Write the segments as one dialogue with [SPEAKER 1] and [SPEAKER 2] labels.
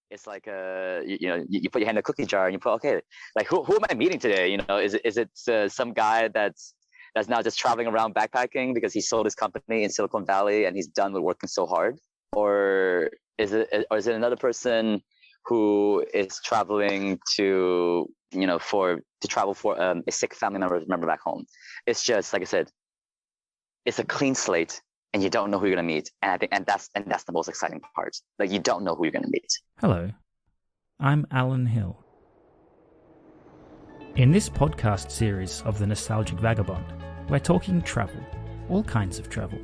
[SPEAKER 1] It's like you put your hand in a cookie jar and you put, okay, like who am I meeting today? Is it some guy that's now just traveling around backpacking because he sold his company in Silicon Valley and he's done with working so hard, or is it another person who is traveling to travel for a sick family member back home? It's just like I said, it's a clean slate. And you don't know who you're going to meet. And I think that's the most exciting part. Like, you don't know who you're going to meet.
[SPEAKER 2] Hello, I'm Alan Hill. In this podcast series of the Nostalgic Vagabond, we're talking travel, all kinds of travel,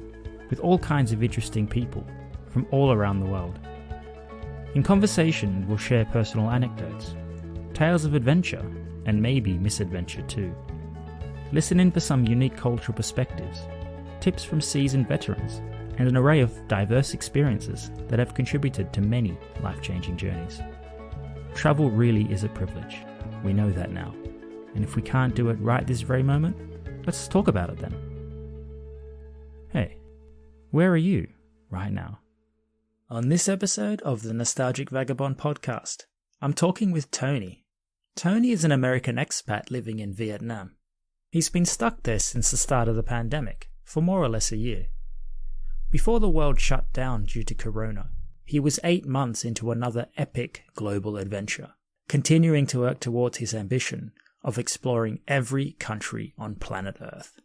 [SPEAKER 2] with all kinds of interesting people from all around the world. In conversation, we'll share personal anecdotes, tales of adventure, and maybe misadventure too. Listen in for some unique cultural perspectives, tips from seasoned veterans, and an array of diverse experiences that have contributed to many life-changing journeys. Travel really is a privilege. We know that now. And if we can't do it right this very moment, let's talk about it then. Hey, where are you right now? On this episode of the Nostalgic Vagabond podcast, I'm talking with Tony. Tony is an American expat living in Vietnam. He's been stuck there since the start of the pandemic, for more or less a year. Before the world shut down due to Corona, he was 8 months into another epic global adventure, continuing to work towards his ambition of exploring every country on planet Earth.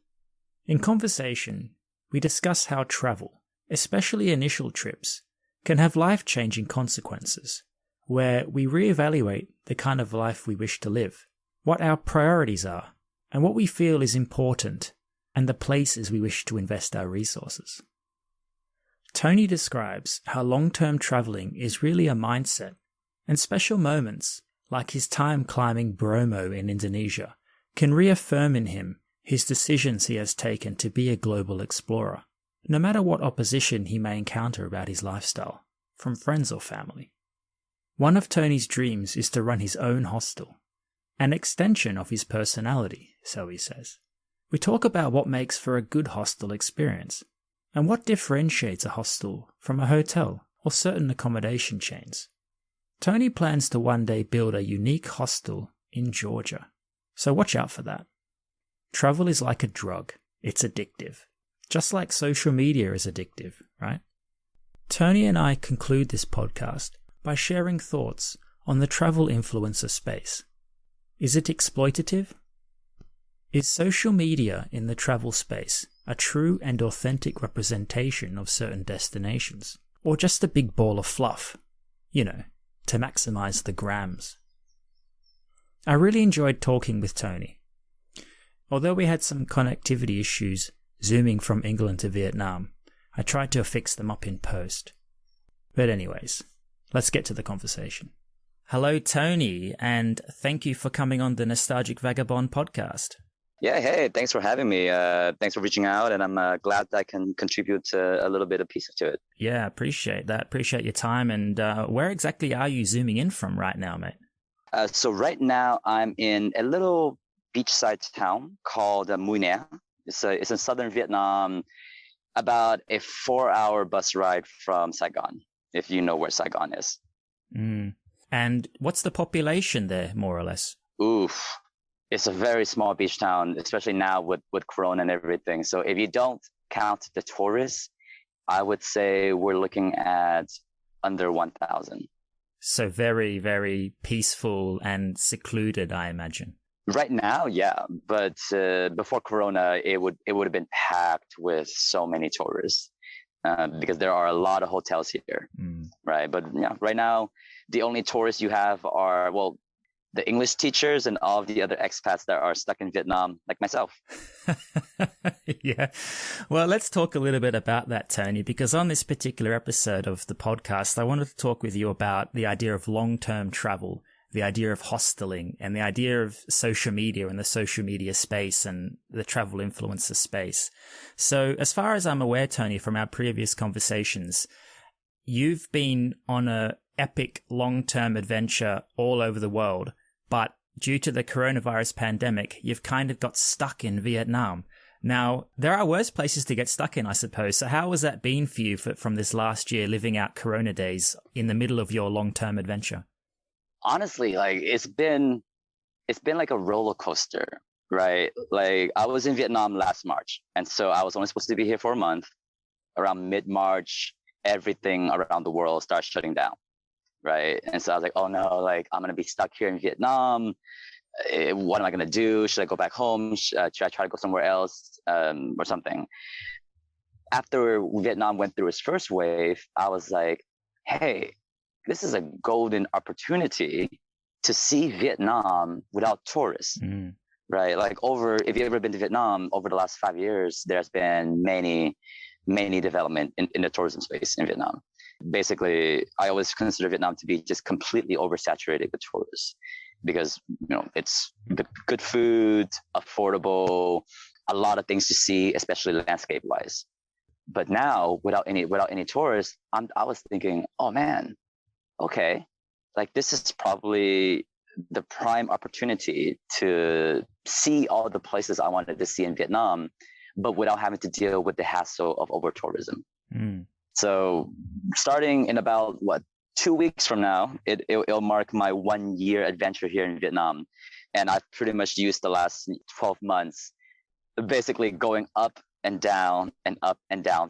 [SPEAKER 2] In conversation, we discuss how travel, especially initial trips, can have life-changing consequences, where we reevaluate the kind of life we wish to live, what our priorities are, and what we feel is important, and the places we wish to invest our resources. Tony describes how long-term travelling is really a mindset, and special moments, like his time climbing Bromo in Indonesia, can reaffirm in him his decisions he has taken to be a global explorer, no matter what opposition he may encounter about his lifestyle, from friends or family. One of Tony's dreams is to run his own hostel, an extension of his personality, so he says. We talk about what makes for a good hostel experience, and what differentiates a hostel from a hotel or certain accommodation chains. Tony plans to one day build a unique hostel in Georgia, so watch out for that. Travel is like a drug, it's addictive. Just like social media is addictive, right? Tony and I conclude this podcast by sharing thoughts on the travel influencer space. Is it exploitative? Is social media in the travel space a true and authentic representation of certain destinations? Or just a big ball of fluff? To maximise the grams. I really enjoyed talking with Tony. Although we had some connectivity issues zooming from England to Vietnam, I tried to fix them up in post. But anyways, let's get to the conversation. Hello, Tony, and thank you for coming on the Nostalgic Vagabond podcast.
[SPEAKER 1] Yeah, hey, thanks for having me. Thanks for reaching out, and I'm glad that I can contribute a little bit of piece to it.
[SPEAKER 2] Yeah, appreciate that. Appreciate your time. And where exactly are you zooming in from right now, mate?
[SPEAKER 1] So right now I'm in a little beachside town called Mui Ne. It's in southern Vietnam, about a 4-hour bus ride from Saigon, if you know where Saigon is.
[SPEAKER 2] And what's the population there, more or less?
[SPEAKER 1] Oof. It's a very small beach town, especially now with Corona and everything. So if you don't count the tourists, I would say we're looking at under 1,000.
[SPEAKER 2] So very, very peaceful and secluded, I imagine.
[SPEAKER 1] Right now, yeah. But before Corona, it would have been packed with so many tourists because there are a lot of hotels here, right? But yeah, right now, the only tourists you have are, the English teachers and all of the other expats that are stuck in Vietnam, like myself.
[SPEAKER 2] Yeah. Well, let's talk a little bit about that, Tony, because on this particular episode of the podcast, I wanted to talk with you about the idea of long-term travel, the idea of hosteling, and the idea of social media and the social media space and the travel influencer space. So as far as I'm aware, Tony, from our previous conversations, you've been on a epic long-term adventure all over the world, but due to the coronavirus pandemic, you've kind of got stuck in Vietnam. Now, there are worse places to get stuck in, I suppose. So how has that been for you from this last year, living out Corona days in the middle of your long-term adventure?
[SPEAKER 1] Honestly, like it's been like a roller coaster, right? Like I was in Vietnam last March, and so I was only supposed to be here for a month. Around mid-March, everything around the world starts shutting down, right? And so I was like, oh no, like I'm gonna be stuck here in Vietnam. What am I gonna do? Should I go back home? Should I try to go somewhere else, or something? After Vietnam went through its first wave, I was like, hey, this is a golden opportunity to see Vietnam without tourists, right? Like if you've ever been to Vietnam over the last 5 years, there's been many development in the tourism space in Vietnam. Basically, I always consider Vietnam to be just completely oversaturated with tourists because, it's the good food, affordable, a lot of things to see, especially landscape wise. But now without any tourists, I was thinking, oh man, okay, like this is probably the prime opportunity to see all the places I wanted to see in Vietnam, but without having to deal with the hassle of over tourism. So starting in about 2 weeks from now, it'll mark my 1 year adventure here in Vietnam. And I've pretty much used the last 12 months basically going up and down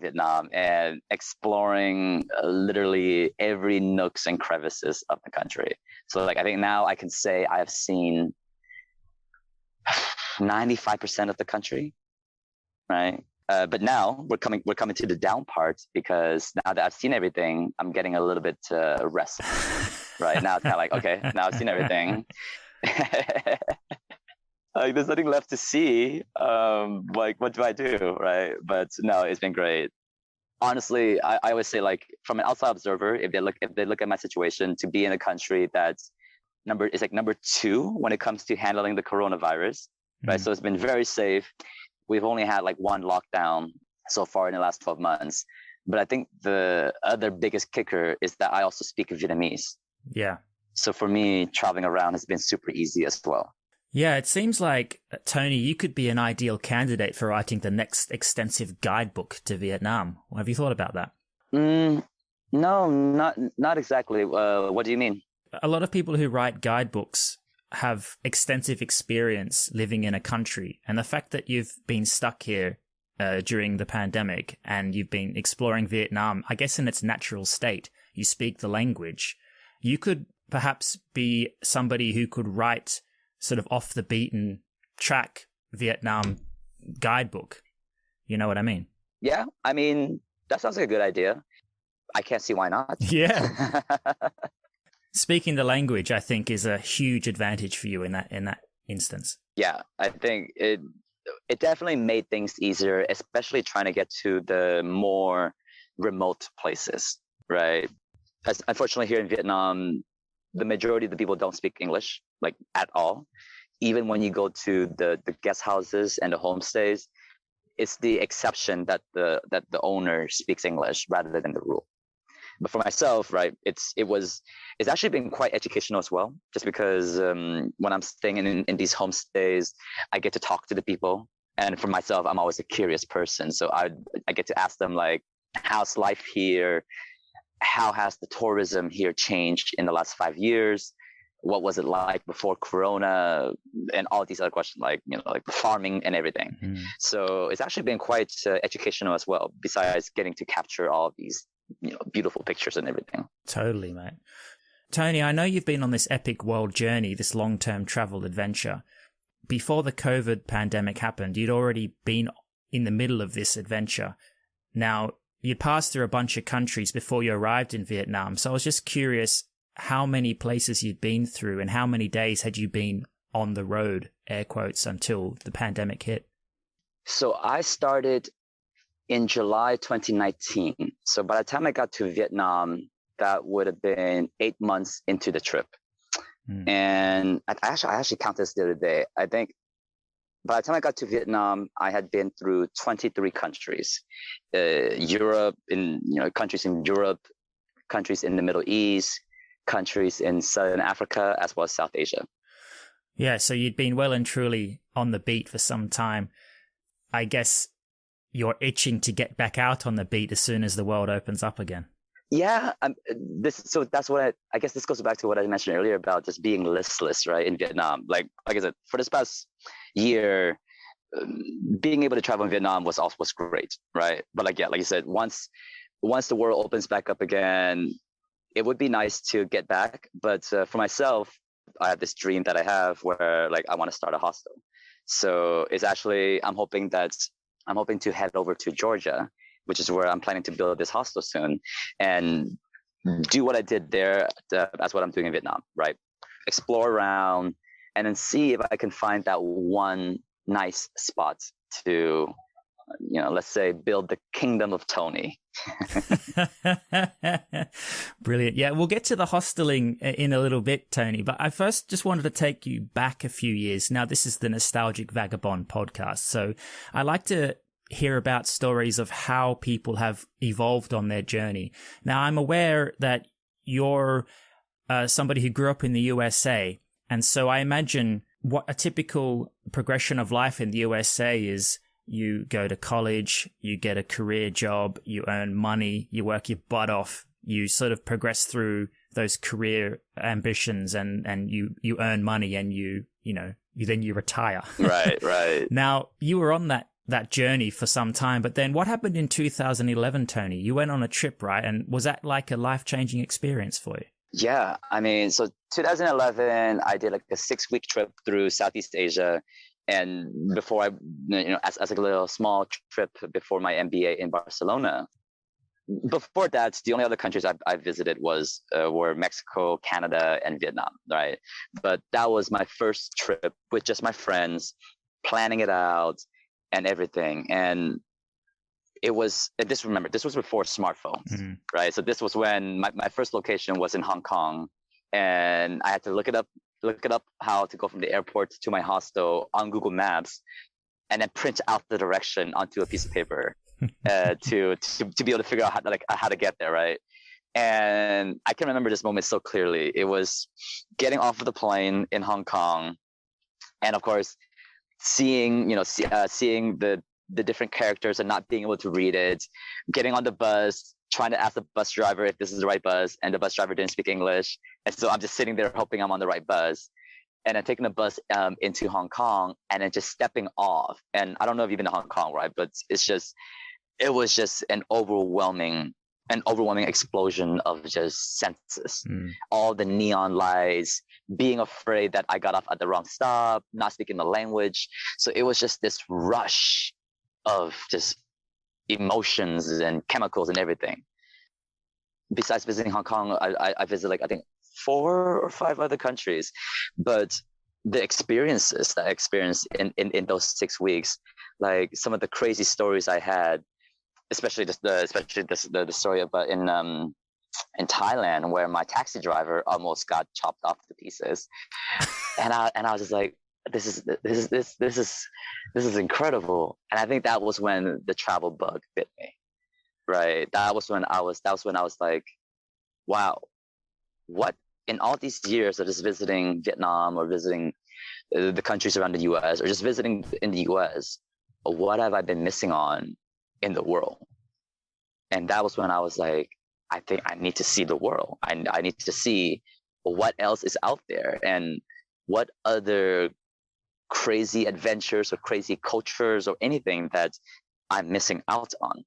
[SPEAKER 1] Vietnam and exploring literally every nooks and crevices of the country. So like I think now I can say I have seen 95% of the country, right? But now we're coming to the down part, because now that I've seen everything, I'm getting a little bit restless, right? Now it's kind of like, okay, now I've seen everything. Like there's nothing left to see. Like what do I do, right? But no, it's been great. Honestly, I always say, like, from an outside observer, if they look at my situation, to be in a country that's number 2 when it comes to handling the coronavirus, right? So it's been very safe. We've only had like one lockdown so far in the last 12 months. But I think the other biggest kicker is that I also speak Vietnamese.
[SPEAKER 2] Yeah.
[SPEAKER 1] So for me, traveling around has been super easy as well.
[SPEAKER 2] Yeah, it seems like, Tony, you could be an ideal candidate for writing the next extensive guidebook to Vietnam. Have you thought about that?
[SPEAKER 1] No, not exactly. What do you mean?
[SPEAKER 2] A lot of people who write guidebooks have extensive experience living in a country. And the fact that you've been stuck here during the pandemic and you've been exploring Vietnam, I guess in its natural state, you speak the language. You could perhaps be somebody who could write sort of off the beaten track Vietnam guidebook. You know what I mean? Yeah,
[SPEAKER 1] I mean, that sounds like a good idea. I can't see why not.
[SPEAKER 2] Yeah. Speaking the language, I think, is a huge advantage for you in that instance.
[SPEAKER 1] Yeah, I think it definitely made things easier, especially trying to get to the more remote places, right? Unfortunately, here in Vietnam, the majority of the people don't speak English, like at all. Even when you go to the guest houses and the homestays, it's the exception that the owner speaks English rather than the rule. But for myself, right, it's actually been quite educational as well, just because when I'm staying in these homestays, I get to talk to the people. And for myself, I'm always a curious person. So I get to ask them, like, how's life here? How has the tourism here changed in the last 5 years? What was it like before Corona? And all these other questions, like, like farming and everything. Mm-hmm. So it's actually been quite educational as well, besides getting to capture all of these, beautiful pictures and everything.
[SPEAKER 2] Totally, mate. Tony, I know you've been on this epic world journey, this long-term travel adventure. Before the COVID pandemic happened, you'd already been in the middle of this adventure. Now, you'd passed through a bunch of countries before you arrived in Vietnam. So I was just curious how many places you'd been through and how many days had you been on the road, air quotes, until the pandemic hit?
[SPEAKER 1] So I started in July 2019. So by the time I got to Vietnam, that would have been 8 months into the trip. And I actually counted this the other day. I think by the time I got to Vietnam, I had been through 23 countries, Europe, countries in Europe, countries in the Middle East, countries in Southern Africa, as well as South Asia.
[SPEAKER 2] Yeah, so you'd been well and truly on the beat for some time. I guess you're itching to get back out on the beat as soon as the world opens up again.
[SPEAKER 1] Yeah, so that's what I guess this goes back to what I mentioned earlier about just being listless, right, in Vietnam. Like I said, for this past year, being able to travel in Vietnam was great, right? But like you said, once the world opens back up again, it would be nice to get back. But for myself, I have this dream that I have where like I want to start a hostel. So it's actually I'm hoping to head over to Georgia, which is where I'm planning to build this hostel soon, and do what I did there. That's what I'm doing in Vietnam, right? Explore around and then see if I can find that one nice spot to, let's say, build the kingdom of Tony.
[SPEAKER 2] Brilliant. Yeah, we'll get to the hosteling in a little bit, Tony, but I first just wanted to take you back a few years. Now, this is the Nostalgic Vagabond podcast, so I like to hear about stories of how people have evolved on their journey. Now, I'm aware that you're somebody who grew up in the USA, and so I imagine what a typical progression of life in the USA is. You go to college, you get a career job, you earn money, you work your butt off, you sort of progress through those career ambitions and you earn money and you retire. Right. Now, you were on that journey for some time, but then what happened in 2011, Tony? You went on a trip, right? And was that like a life-changing experience for you?
[SPEAKER 1] Yeah, I mean, so 2011, I did like a 6-week trip through Southeast Asia. And before I, as a little small trip before my MBA in Barcelona. Before that, the only other countries I visited were Mexico, Canada, and Vietnam, right? But that was my first trip with just my friends, planning it out and everything. And it was, this was before smartphones, right? So this was when my first location was in Hong Kong, and I had to look it up how to go from the airport to my hostel on Google Maps, and then print out the direction onto a piece of paper to be able to figure out how to get there, right? And I can remember this moment so clearly. It was getting off of the plane in Hong Kong, and of course, seeing the different characters and not being able to read it, getting on the bus, trying to ask the bus driver if this is the right bus, and the bus driver didn't speak English. And so I'm just sitting there hoping I'm on the right bus. And then taking the bus into Hong Kong and then just stepping off. And I don't know if you've been to Hong Kong, right? But it was just an overwhelming explosion of just senses. All the neon lights, being afraid that I got off at the wrong stop, not speaking the language. So it was just this rush of just emotions and chemicals and everything. Besides visiting Hong Kong, I visited I think 4 or 5 other countries, but the experiences that I experienced in those 6 weeks, like some of the crazy stories I had, especially the story about in Thailand where my taxi driver almost got chopped off to pieces, and I was just like, this is incredible. And I think that was when the travel bug bit me, right? That was when I was like, wow, what in all these years of just visiting Vietnam or visiting the countries around the US or just visiting in the US, what have I been missing on in the world? And that was when I was like, I think I need to see the world. I need to see what else is out there and what other crazy adventures or crazy cultures or anything that I'm missing out on.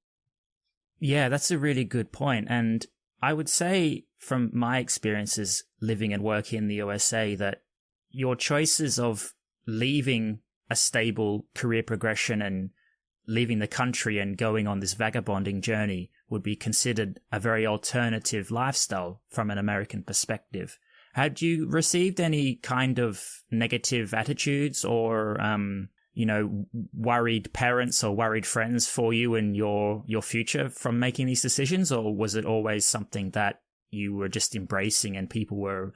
[SPEAKER 2] Yeah, that's a really good point. And I would say from my experiences living and working in the USA that your choices of leaving a stable career progression and leaving the country and going on this vagabonding journey would be considered a very alternative lifestyle from an American perspective. Had you received any kind of negative attitudes or, worried parents or worried friends for you in your future from making these decisions? Or was it always something that you were just embracing and people were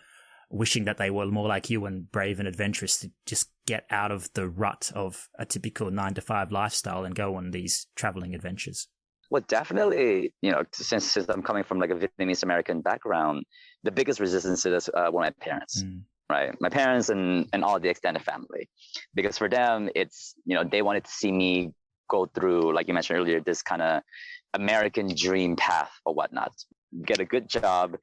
[SPEAKER 2] wishing that they were more like you and brave and adventurous to just get out of the rut of a typical 9-to-5 lifestyle and go on these traveling adventures?
[SPEAKER 1] Well, definitely, since I'm coming from like a Vietnamese American background, the biggest resistance to this were my parents, right? My parents and all the extended family, because for them, it's, they wanted to see me go through, like you mentioned earlier, this kind of American dream path or whatnot. Get a good job,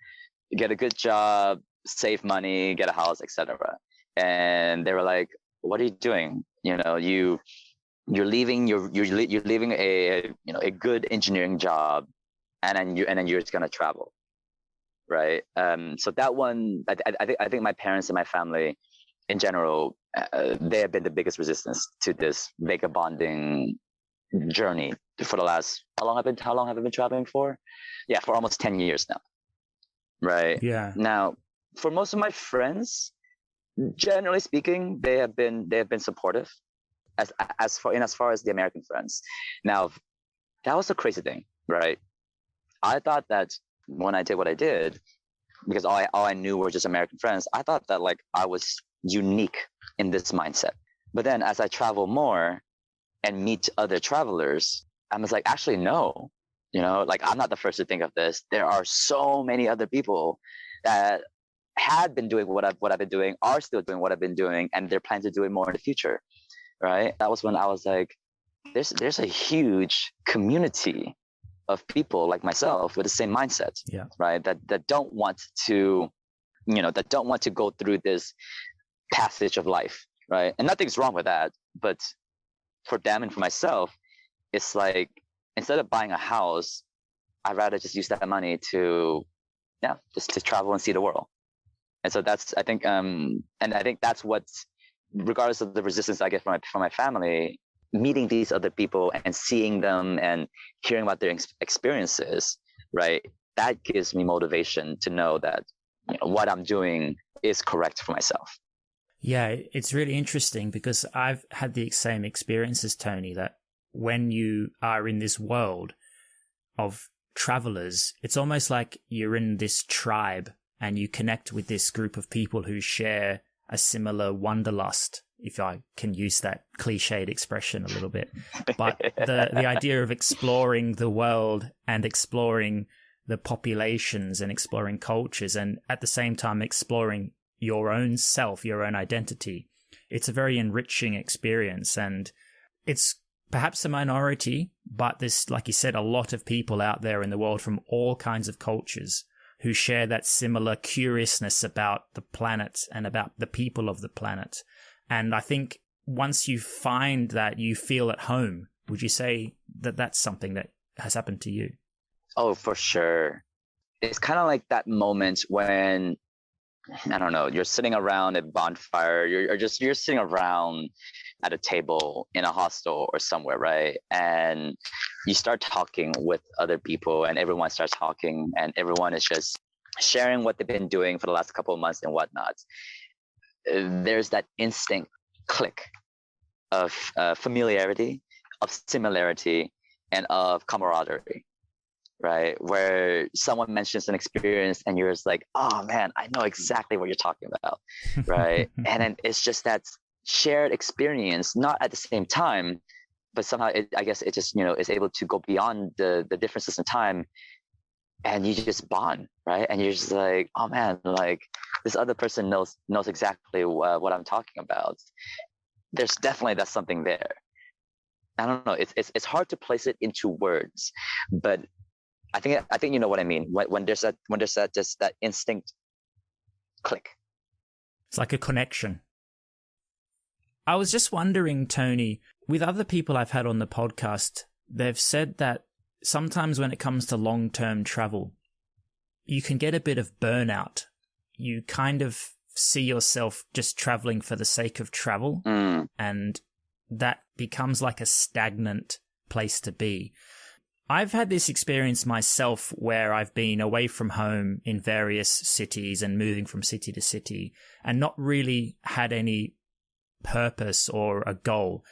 [SPEAKER 1] save money, get a house, etc. And they were like, "What are you doing? You're leaving a good engineering job, and then you're just gonna travel, right?" So that one, I think my parents and my family in general, they have been the biggest resistance to this vagabonding journey for the last, how long have I been traveling for? Yeah, for almost 10 years now. Right.
[SPEAKER 2] Yeah.
[SPEAKER 1] Now, for most of my friends, generally speaking, they have been supportive as far as the American friends. Now, that was the crazy thing, right? I thought that when I did what I did, because all I knew were just American friends, I thought that like I was unique in this mindset. But then as I travel more and meet other travelers, I was like, actually, no, like I'm not the first to think of this. There are so many other people that had been doing what I've been doing, are still doing what I've been doing, and they're planning to do it more in the future, right? That was when I was like, there's a huge community of people like myself with the same mindset,
[SPEAKER 2] yeah,
[SPEAKER 1] right? That don't want to, go through this passage of life, right? And nothing's wrong with that, but for them and for myself, it's like, instead of buying a house, I'd rather just use that money to travel and see the world. And so that's, I think, and I think that's what's, regardless of the resistance I get from my family, meeting these other people and seeing them and hearing about their experiences, right? That gives me motivation to know that what I'm doing is correct for myself.
[SPEAKER 2] Yeah, it's really interesting because I've had the same experience as Tony, that when you are in this world of travelers, it's almost like you're in this tribe and you connect with this group of people who share a similar wanderlust, if I can use that cliched expression a little bit. But the idea of exploring the world and exploring the populations and exploring cultures, and at the same time exploring your own self, your own identity, it's a very enriching experience. And it's perhaps a minority, but there's, like you said, a lot of people out there in the world from all kinds of cultures who share that similar curiousness about the planet and about the people of the planet. And I think once you find that, you feel at home. Would you say that that's something that has happened to you?
[SPEAKER 1] Oh, for sure. It's kind of like that moment when, I don't know, you're sitting around a bonfire, you're sitting around at a table in a hostel or somewhere, right? And you start talking with other people, and everyone starts talking, and everyone is just sharing what they've been doing for the last couple of months and whatnot. There's that instant click of familiarity, of similarity, and of camaraderie, right? Where someone mentions an experience and you're just like, oh man, I know exactly what you're talking about, right? And then it's just that shared experience, not at the same time, but somehow I guess it just, is able to go beyond the differences in time, and you just bond, right? And you're just like, oh man, like this other person knows exactly what I'm talking about. There's definitely that's something there. I don't know. It's hard to place it into words, but I think you know what I mean. When there's that instinct click.
[SPEAKER 2] It's like a connection. I was just wondering, Tony, with other people I've had on the podcast, they've said that sometimes when it comes to long-term travel, you can get a bit of burnout. You kind of see yourself just traveling for the sake of travel, and that becomes like a stagnant place to be. I've had this experience myself where I've been away from home in various cities and moving from city to city and not really had any purpose or a goal.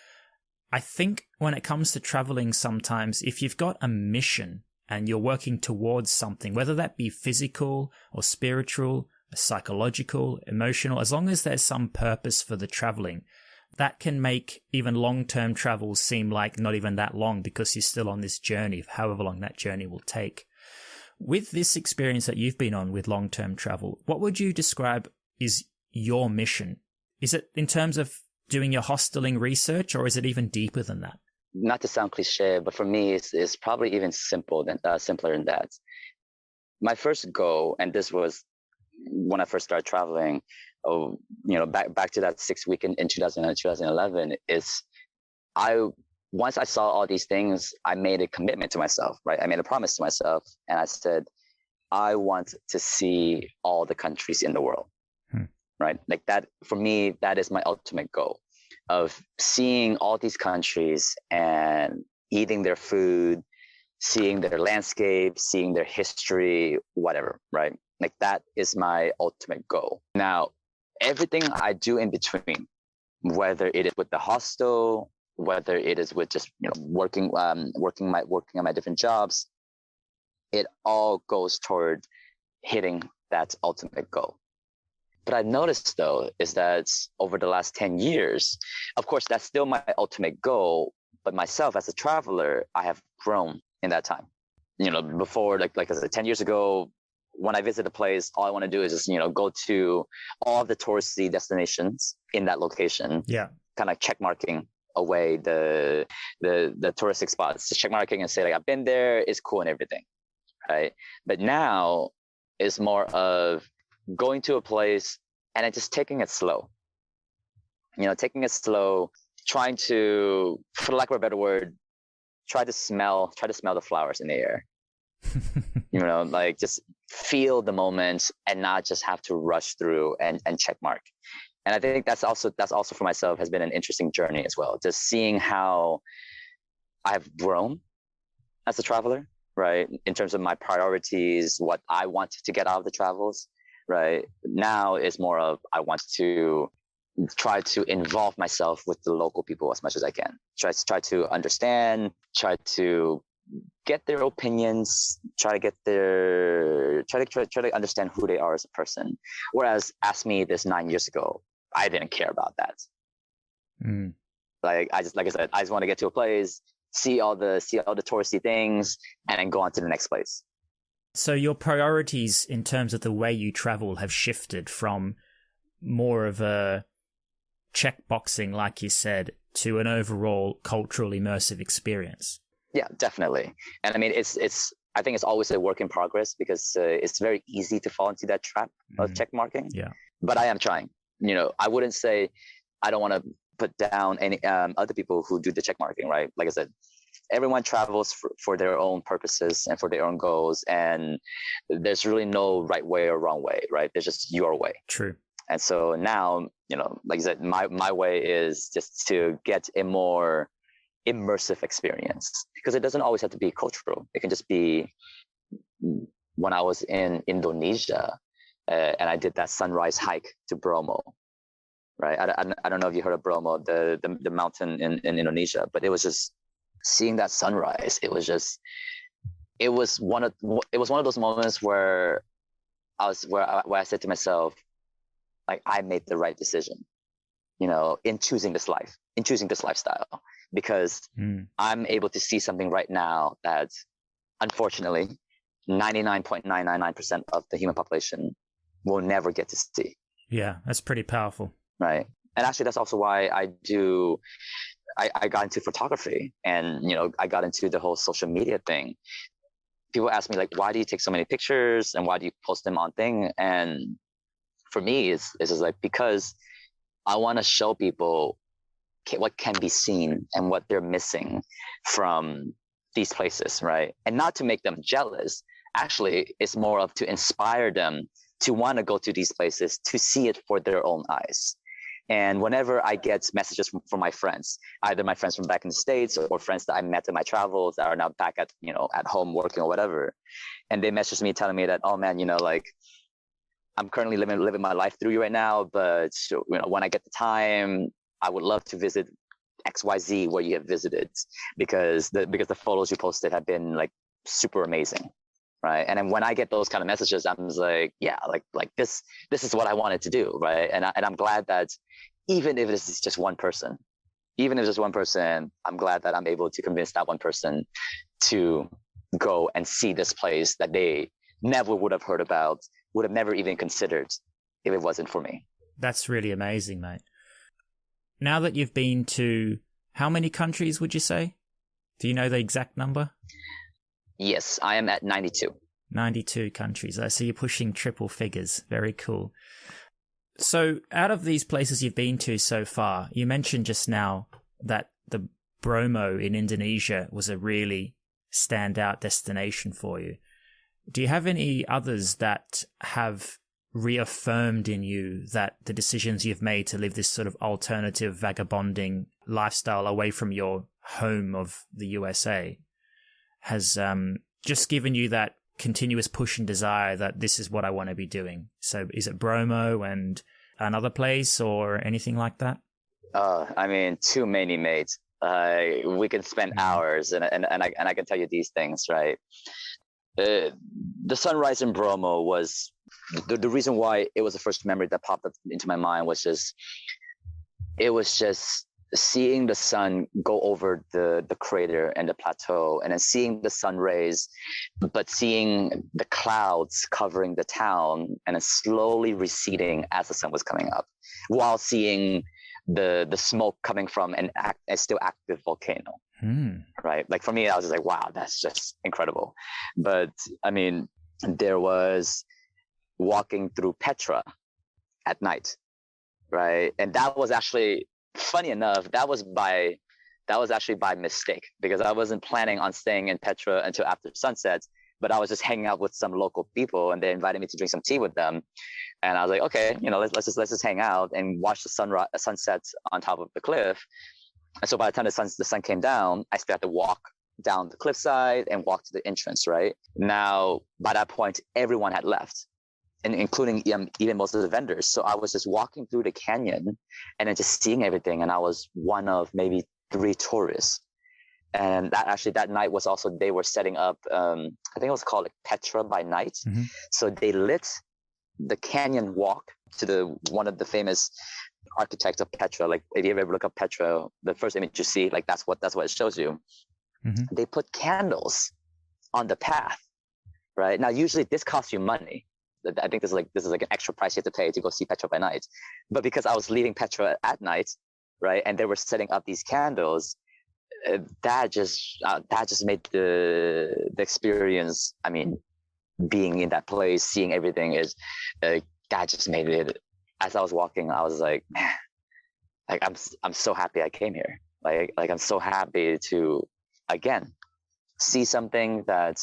[SPEAKER 2] I think when it comes to traveling, sometimes if you've got a mission and you're working towards something, whether that be physical or spiritual, psychological, emotional, as long as there's some purpose for the traveling, that can make even long-term travel seem like not even that long, because you're still on this journey, however long that journey will take. With this experience that you've been on with long-term travel, what would you describe is your mission? Is it in terms of doing your hosteling research, or is it even deeper than that?
[SPEAKER 1] not to sound cliche, but for me, it's probably even simpler than that. My first goal, and this was when I first started traveling, back to that 6 week in 2011, is once I saw all these things, I made a commitment to myself, right? I made a promise to myself, and I said, I want to see all the countries in the world, right? Like that, for me, that is my ultimate goal, of seeing all these countries and eating their food, seeing their landscape, seeing their history, whatever, right? Like that is my ultimate goal. Now, everything I do in between, whether it is with the hostel, whether it is with just working on my different jobs, it all goes toward hitting that ultimate goal. But I've noticed, though, is that over the last 10 years, of course, that's still my ultimate goal. But myself as a traveler, I have grown in that time. Before, like I said, 10 years ago, when I visit a place, all I want to do is just, go to all of the touristy destinations in that location.
[SPEAKER 2] Yeah.
[SPEAKER 1] Kind of check marking away the touristic spots, just check marking and say, like, I've been there, it's cool and everything. Right. But now it's more of going to a place and then just taking it slow, trying to, for lack of a better word, try to smell the flowers in the air, like just feel the moment and not just have to rush through and check mark. And I think that's also for myself has been an interesting journey as well, just seeing how I've grown as a traveler, right? In terms of my priorities, what I want to get out of the travels, right? Now it's more of, I want to try to involve myself with the local people as much as I can. Try to understand, try to get their opinions, try to understand who they are as a person. Whereas ask me this 9 years ago, I didn't care about that. Like I said, I just want to get to a place, see all the touristy things, and then go on to the next place.
[SPEAKER 2] So your priorities in terms of the way you travel have shifted from more of a checkboxing, like you said, to an overall cultural immersive experience.
[SPEAKER 1] Yeah, definitely. And I mean, I think it's always a work in progress, because it's very easy to fall into that trap of check marking.
[SPEAKER 2] Yeah.
[SPEAKER 1] But I am trying. I wouldn't say I don't want to put down any other people who do the check marking, right? Like I said, everyone travels for their own purposes and for their own goals, and there's really no right way or wrong way, right? There's just your way.
[SPEAKER 2] True.
[SPEAKER 1] And so now, like I said, my way is just to get a more immersive experience, because it doesn't always have to be cultural. It can just be, when I was in Indonesia, and I did that sunrise hike to Bromo, right? I don't know if you heard of Bromo, the mountain in Indonesia, but it was just seeing that sunrise. It was one of those moments where I said to myself, like, I made the right decision, in choosing this life, in choosing this lifestyle, because I'm able to see something right now that, unfortunately, 99.999% of the human population will never get to see.
[SPEAKER 2] Yeah, that's pretty powerful.
[SPEAKER 1] Right. And actually, that's also why I got into photography, and, I got into the whole social media thing. People ask me, like, why do you take so many pictures and why do you post them on thing? And for me, it's just like, because I want to show people what can be seen and what they're missing from these places, right? And not to make them jealous. Actually, it's more of to inspire them to want to go to these places, to see it for their own eyes. And whenever I get messages from my friends, either my friends from back in the States or friends that I met in my travels that are now back at home working or whatever, and they message me telling me that, oh man, like, I'm currently living my life through you right now, but when I get the time, I would love to visit XYZ where you have visited, because the photos you posted have been like super amazing, right? And then when I get those kind of messages, I'm just like, yeah, like this is what I wanted to do, right? And I'm glad that even if this is just one person, I'm glad that I'm able to convince that one person to go and see this place that they never would have heard about, would have never even considered if it wasn't for me.
[SPEAKER 2] That's really amazing, mate. Now that you've been to how many countries would you say? Do you know the exact number?
[SPEAKER 1] Yes, I am at 92.
[SPEAKER 2] 92 countries. So you're pushing triple figures. Very cool. So out of these places you've been to so far, you mentioned just now that the Bromo in Indonesia was a really standout destination for you. Do you have any others that have reaffirmed in you that the decisions you've made to live this sort of alternative vagabonding lifestyle away from your home of the USA has just given you that continuous push and desire that this is what I want to be doing? So is it Bromo and another place or anything like that?
[SPEAKER 1] I mean, too many, mates. We can spend hours and I can tell you these things, right? The sunrise in Bromo was the reason why it was the first memory that popped up into my mind was just seeing the sun go over the crater and the plateau, and then seeing the sun rays, but seeing the clouds covering the town and then slowly receding as the sun was coming up, while seeing the smoke coming from a still active volcano. Right? Like for me, I was just like, wow, that's just incredible. But I mean, there was walking through Petra at night, right? And that was actually, funny enough, that was actually by mistake, because I wasn't planning on staying in Petra until after sunset, but I was just hanging out with some local people and they invited me to drink some tea with them. And I was like, okay, let's just hang out and watch the sunset on top of the cliff. And so by the time the sun came down, I still had to walk down the cliffside and walk to the entrance, right? Now, by that point, everyone had left, and including even most of the vendors. So I was just walking through the canyon and then just seeing everything. And I was one of maybe 3 tourists. And that night was also, they were setting up, I think it was called like Petra by night. Mm-hmm. So they lit the canyon walk to one of the famous architects of Petra. Like if you ever look up Petra, the first image you see, like that's what it shows you. Mm-hmm. They put candles on the path, right? Now, usually this costs you money. I think this is like an extra price you have to pay to go see Petra by night. But because I was leaving Petra at night, right, and they were setting up these candles, that just made the experience. I mean, being in that place, seeing everything that just made it. As I was walking, I was like, man, like I'm so happy I came here. Like I'm so happy to again see something that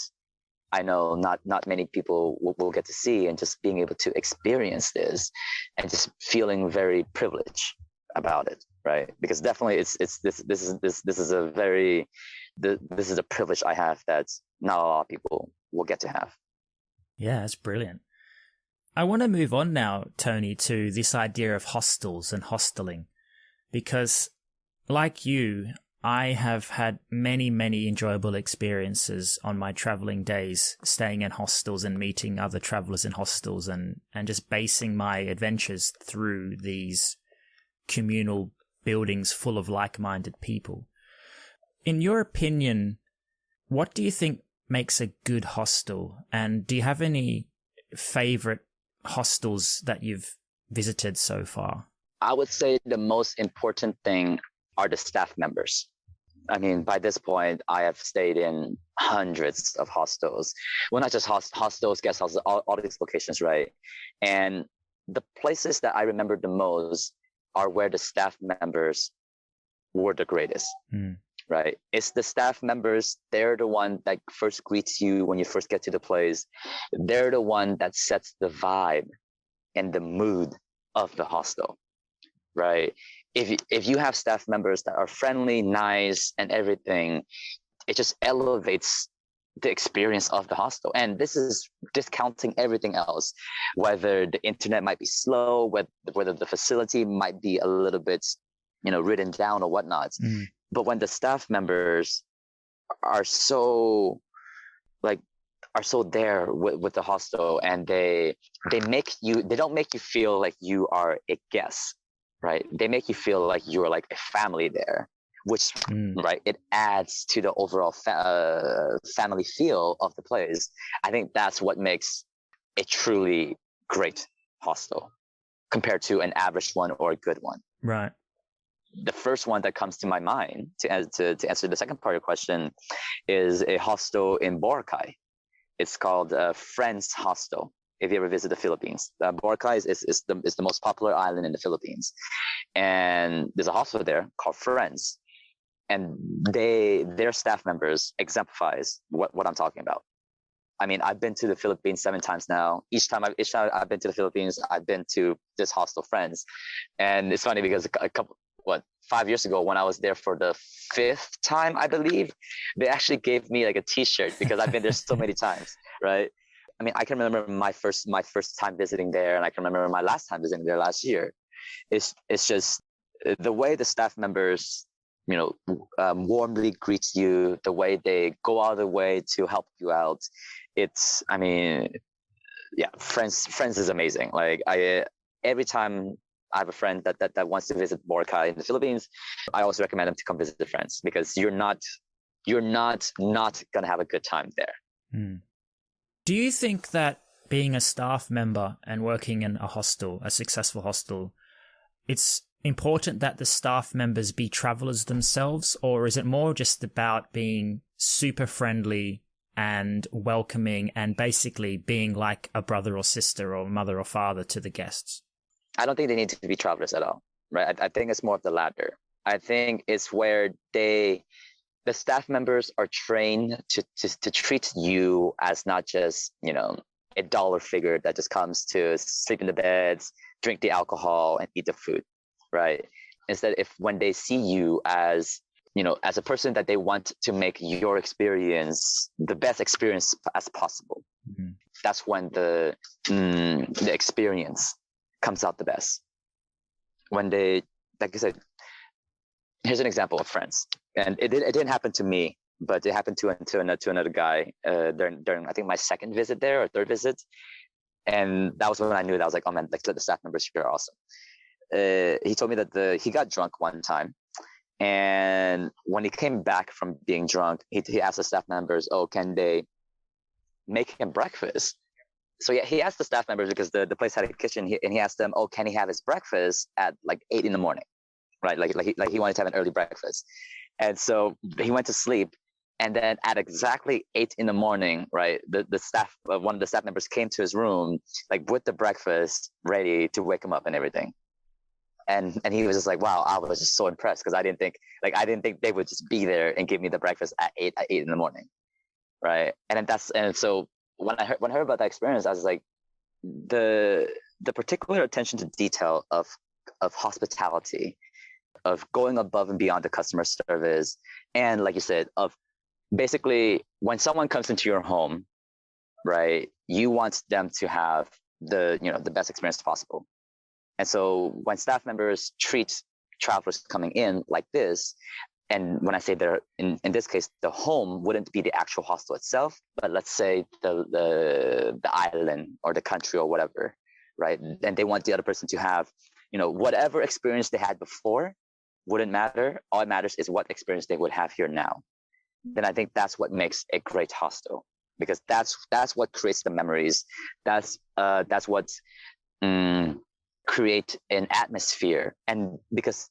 [SPEAKER 1] I know not many people will get to see, and just being able to experience this and just feeling very privileged about it, right? Because definitely this is a privilege I have that not a lot of people will get to have.
[SPEAKER 2] Yeah, that's brilliant. I want to move on now, Tony, to this idea of hostels and hosteling, because like you, I have had many, many enjoyable experiences on my traveling days, staying in hostels and meeting other travelers in hostels and just basing my adventures through these communal buildings full of like-minded people. In your opinion, what do you think makes a good hostel? And do you have any favorite hostels that you've visited so far?
[SPEAKER 1] I would say the most important thing are the staff members. I mean, by this point, I have stayed in hundreds of hostels. Well, not just hostels, guest houses, all these locations, right? And the places that I remember the most are where the staff members were the greatest, right? It's the staff members. They're the one that first greets you when you first get to the place. They're the one that sets the vibe and the mood of the hostel, right? If you have staff members that are friendly, nice, and everything, it just elevates the experience of the hostel. And this is discounting everything else, whether the internet might be slow, whether the facility might be a little bit, written down or whatnot. But when the staff members are so there with the hostel, and they don't make you feel like you are a guest, right? They make you feel like you're like a family there, which right, it adds to the overall family feel of the place. I think that's what makes a truly great hostel compared to an average one or a good one.
[SPEAKER 2] Right.
[SPEAKER 1] the first one that comes to my mind to answer the second part of your question is a hostel in Boracay. It's called Friends Hostel. If you ever visit the Philippines, Boracay is the most popular island in the Philippines, and there's a hostel there called Friends, and their staff members exemplifies what I'm talking about. I mean, I've been to the Philippines 7 times now. Each time I've been to the Philippines, I've been to this hostel Friends, and it's funny because 5 years ago when I was there for the 5th time, I believe, they actually gave me like a T-shirt because I've been there so many times, right? I mean, I can remember my first time visiting there, and I can remember my last time visiting there last year. It's just the way the staff members, warmly greet you, the way they go out of the way to help you out. It's, I mean, yeah, Friends is amazing. Like every time I have a friend that wants to visit Boracay in the Philippines, I also recommend them to come visit the Friends because you're not gonna have a good time there.
[SPEAKER 2] Mm. Do you think that being a staff member and working in a hostel, a successful hostel, it's important that the staff members be travelers themselves, or is it more just about being super friendly and welcoming and basically being like a brother or sister or mother or father to the guests?
[SPEAKER 1] I don't think they need to be travelers at all, right? I think it's more of the latter. I think it's where the staff members are trained to treat you as not just, a dollar figure that just comes to sleep in the beds, drink the alcohol, and eat the food, right? Instead, when they see you as, as a person that they want to make your experience the best experience as possible, mm-hmm. That's when the experience comes out the best. When they, like I said, here's an example of Friends, and it didn't happen to me, but it happened to another guy during I think my second visit there or third visit, and that was when I knew that I was like, oh man, like the staff members here are awesome. He told me that he got drunk one time, and when he came back from being drunk, he asked the staff members, oh, can they make him breakfast? So yeah, he asked the staff members because the place had a kitchen, and he asked them, oh, can he have his breakfast at like 8 a.m, right? Like he wanted to have an early breakfast, and so he went to sleep. And then at exactly 8 a.m, right, the staff, one of the staff members came to his room, like with the breakfast ready to wake him up and everything. And he was just like, wow, I was just so impressed because I didn't think they would just be there and give me the breakfast at 8 a.m, right? And so when I heard about that experience, I was like, the particular attention to detail of hospitality, of going above and beyond the customer service, and like you said, of basically when someone comes into your home, right, you want them to have the best experience possible. And so when staff members treat travelers coming in like this, and when I say they're in this case, the home wouldn't be the actual hostel itself, but let's say the island or the country or whatever, right? And they want the other person to have, whatever experience they had before wouldn't matter. All that matters is what experience they would have here now. Then I think that's what makes a great hostel, because that's what creates the memories. That's what create an atmosphere. And because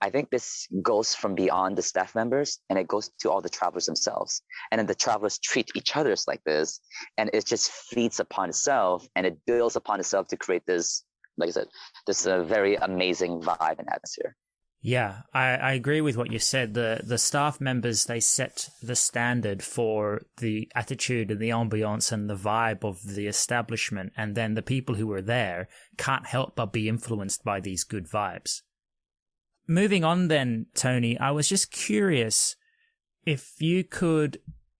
[SPEAKER 1] I think this goes from beyond the staff members, and it goes to all the travelers themselves. And then the travelers treat each other like this, and it just feeds upon itself, and it builds upon itself to create this, like I said, this very amazing vibe and atmosphere.
[SPEAKER 2] Yeah, I agree with what you said. The staff members, they set the standard for the attitude and the ambiance and the vibe of the establishment. And then the people who are there can't help but be influenced by these good vibes. Moving on then, Tony, I was just curious if you could,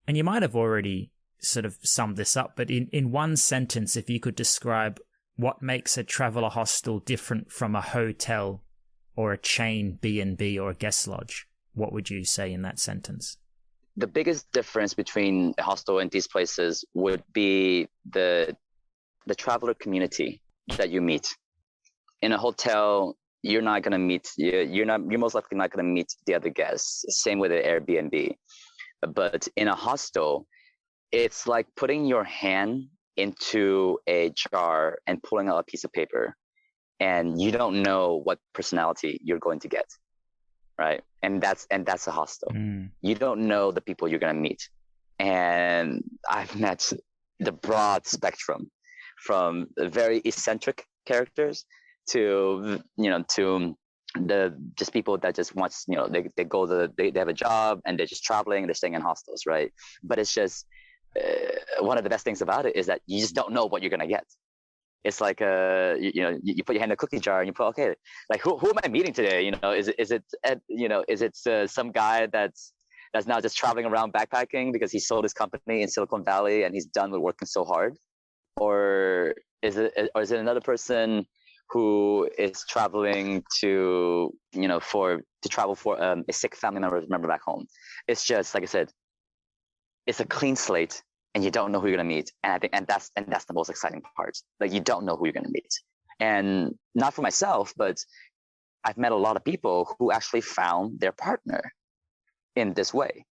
[SPEAKER 2] and you might have already sort of summed this up, but in one sentence, if you could describe what makes a traveler hostel different from a hotel or a chain B&B or a guest lodge, what would you say in that sentence?
[SPEAKER 1] The biggest difference between a hostel and these places would be the traveler community that you meet. In a hotel, you're not going to meet, you're most likely not going to meet the other guests. Same with an Airbnb. But in a hostel, it's like putting your hand into a jar and pulling out a piece of paper. and you don't know what personality you're going to get, right? And that's a hostel. You don't know the people you're going to meet. And I've met the broad spectrum, from very eccentric characters to the just people that just wants, they have a job and they're just traveling, they're staying in hostels, right? But it's just one of the best things about it is that you just don't know what you're going to get. It's like you put your hand in a cookie jar and you put, okay, like who am I meeting today? Is it some guy that's now just traveling around backpacking because he sold his company in Silicon Valley and he's done with working so hard, or is it another person who is traveling to travel for a sick family member back home? It's just, like I said, it's a clean slate. And you don't know who you're gonna meet, and I think that's the most exciting part. Like, you don't know who you're gonna meet, and not for myself, but I've met a lot of people who actually found their partner in this way,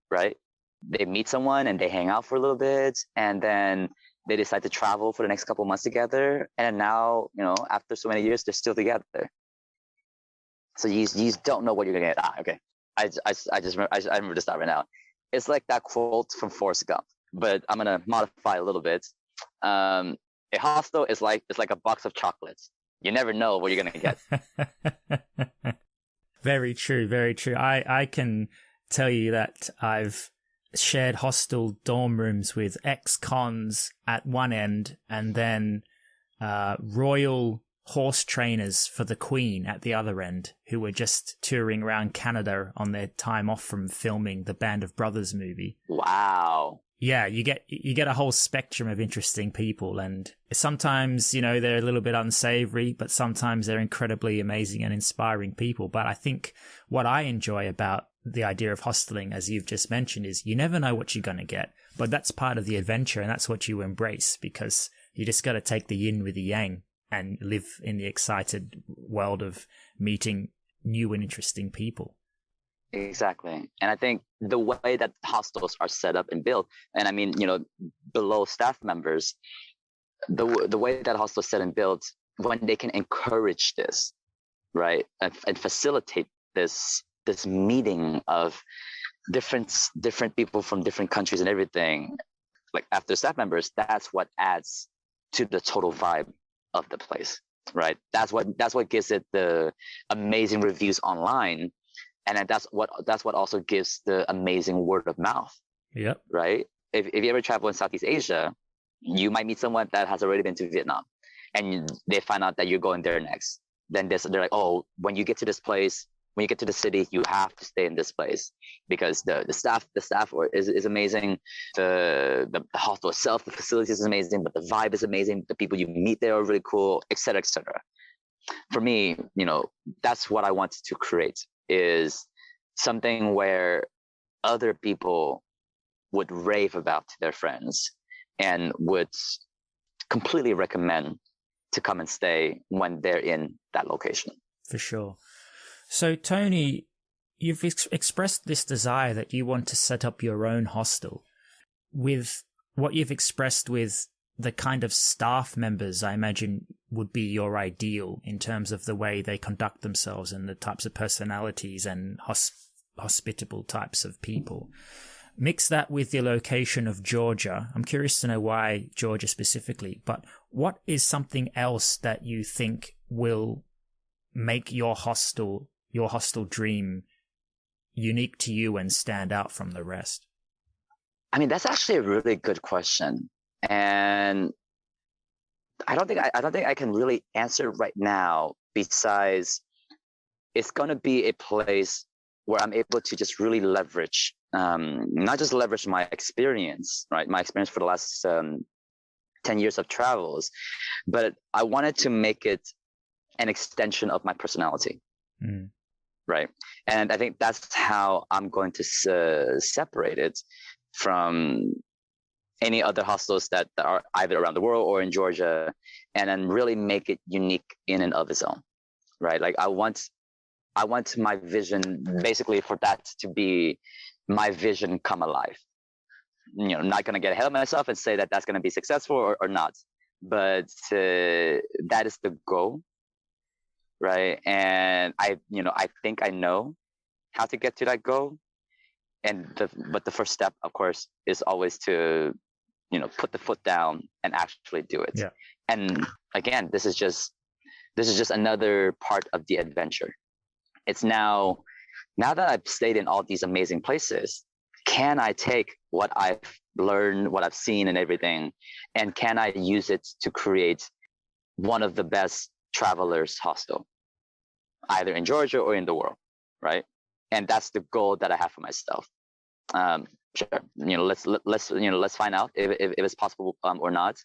[SPEAKER 1] right? They meet someone and they hang out for a little bit, and then they decide to travel for the next couple of months together, and now after so many years they're still together. So you just don't know what you're gonna get. Okay, I remember this right now. It's like that quote from Forrest Gump, but I'm gonna modify a little bit. A hostel is like a box of chocolates. You never know what you're gonna get.
[SPEAKER 2] Very true, very true. I can tell you that I've shared hostel dorm rooms with ex-cons at one end, and then royal horse trainers for the Queen at the other end, who were just touring around Canada on their time off from filming the Band of Brothers movie.
[SPEAKER 1] Wow.
[SPEAKER 2] Yeah, you get a whole spectrum of interesting people, and sometimes, they're a little bit unsavory, but sometimes they're incredibly amazing and inspiring people. But I think what I enjoy about the idea of hosteling, as you've just mentioned, is you never know what you're going to get, but that's part of the adventure, and that's what you embrace, because you just got to take the yin with the yang and live in the excited world of meeting new and interesting people.
[SPEAKER 1] Exactly. And I think the way that hostels are set up and built, and I mean, below staff members, the way that hostels set and built, when they can encourage this, right, and facilitate this meeting of different people from different countries and everything, like after staff members, that's what adds to the total vibe of the place, right? That's what gives it the amazing reviews online, and that's what also gives the amazing word of mouth. Yep. Right. If you ever travel in Southeast Asia, you might meet someone that has already been to Vietnam, and they find out that you're going there next. Then they're like, oh, when you get to this place, when you get to the city, you have to stay in this place because the staff is amazing. The hostel itself, the facilities is amazing, but the vibe is amazing. The people you meet there are really cool, et cetera, et cetera. For me, that's what I wanted to create, is something where other people would rave about to their friends and would completely recommend to come and stay when they're in that location.
[SPEAKER 2] For sure. So, Tony, you've expressed this desire that you want to set up your own hostel. With what you've expressed with the kind of staff members, I imagine, would be your ideal in terms of the way they conduct themselves and the types of personalities and hospitable types of people. Mix that with the location of Georgia. I'm curious to know why Georgia specifically, but what is something else that you think will make your hostel dream unique to you and stand out from the rest?
[SPEAKER 1] I mean, that's actually a really good question. And I don't think I can really answer right now, besides it's going to be a place where I'm able to just really leverage, not just leverage my experience, right? My experience for the last 10 years of travels, but I wanted to make it an extension of my personality. Right. And I think that's how I'm going to separate it from any other hostels that are either around the world or in Georgia, and then really make it unique in and of its own. Right. Like I want my vision, basically, for that to be my vision come alive. Not going to get ahead of myself and say that that's going to be successful or not. but that is the goal, right? And I think I know how to get to that goal. But the first step, of course, is always to, put the foot down and actually do it.
[SPEAKER 2] Yeah.
[SPEAKER 1] And again, this is just another part of the adventure. It's now that I've stayed in all these amazing places, can I take what I've learned, what I've seen and everything, and can I use it to create one of the best travelers hostel, either in Georgia or in the world, right? And that's the goal that I have for myself. Sure, let's find out if it's possible or not.